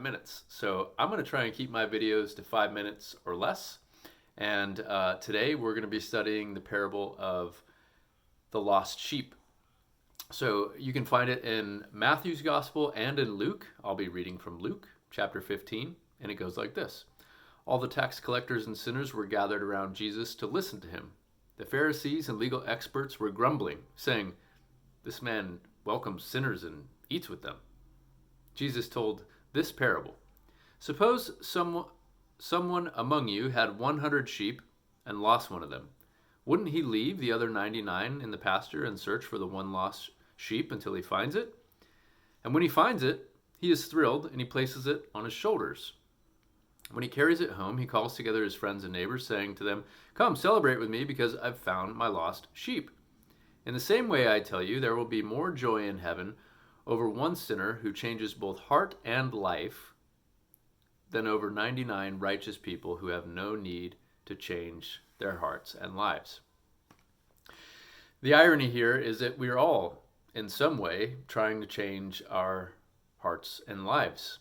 minutes. So I'm going to try and keep my videos to 5 minutes or less. And today we're going to be studying the parable of the lost sheep. So you can find it in Matthew's Gospel and in Luke. I'll be reading from Luke chapter 15, and it goes like this. All the tax collectors and sinners were gathered around Jesus to listen to him. The Pharisees and legal experts were grumbling, saying, "This man welcomes sinners and eats with them." Jesus told this parable. Suppose someone among you had 100 sheep and lost one of them. Wouldn't he leave the other 99 in the pasture and search for the one lost sheep until he finds it? And when he finds it, he is thrilled and he places it on his shoulders. When he carries it home, he calls together his friends and neighbors, saying to them, "Come, celebrate with me because I've found my lost sheep." In the same way, I tell you, there will be more joy in heaven over one sinner who changes both heart and life than over 99 righteous people who have no need to change their hearts and lives. The irony here is that we're all, in some way, trying to change our hearts and lives,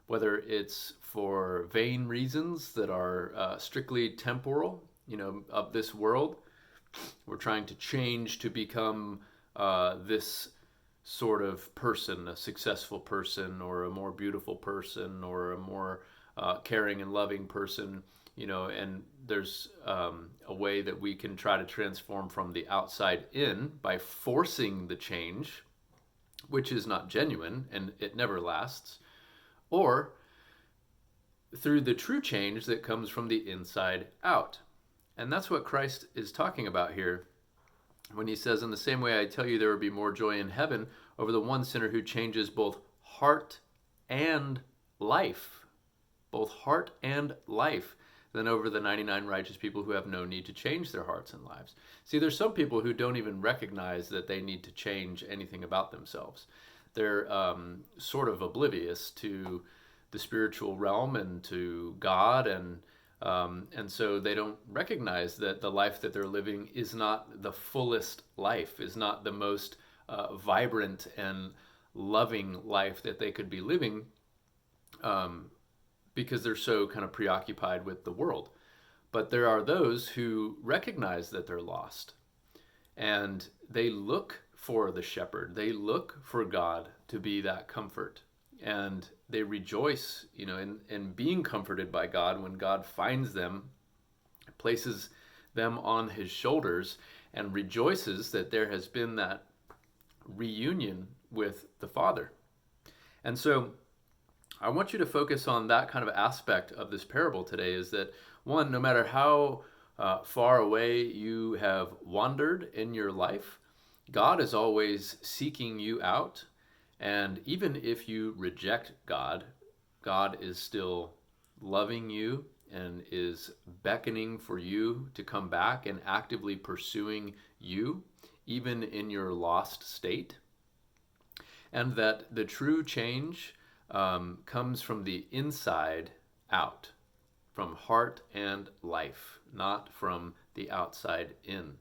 whether it's for vain reasons that are strictly temporal, of this world. We're trying to change to become this sort of person, a successful person, or a more beautiful person, or a more caring and loving person, and there's a way that we can try to transform from the outside in by forcing the change, which is not genuine and it never lasts, or through the true change that comes from the inside out. And that's what Christ is talking about here when he says, "In the same way I tell you, there will be more joy in heaven over the one sinner who changes both heart and life, than over the 99 righteous people who have no need to change their hearts and lives." See, there's some people who don't even recognize that they need to change anything about themselves. They're sort of oblivious to the spiritual realm and to God, and so they don't recognize that the life that they're living is not the fullest life, is not the most vibrant and loving life that they could be living, because they're so kind of preoccupied with the world. But there are those who recognize that they're lost, and they look for the shepherd. They look for God to be that comfort, and they rejoice, in being comforted by God when God finds them, places them on his shoulders, and rejoices that there has been that reunion with the Father. And so I want you to focus on that kind of aspect of this parable today, is that, one, no matter how far away you have wandered in your life, God is always seeking you out. And even if you reject God, God is still loving you and is beckoning for you to come back and actively pursuing you, even in your lost state. And that the true change comes from the inside out, from heart and life, not from the outside in.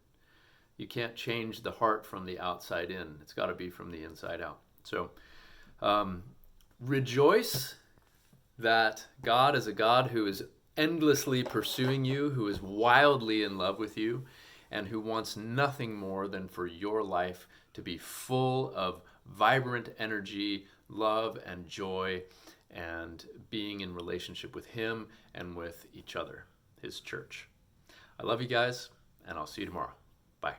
You can't change the heart from the outside in. It's got to be from the inside out. So rejoice that God is a God who is endlessly pursuing you, who is wildly in love with you, and who wants nothing more than for your life to be full of vibrant energy, love, and joy, and being in relationship with him and with each other, his church. I love you guys, and I'll see you tomorrow. Bye.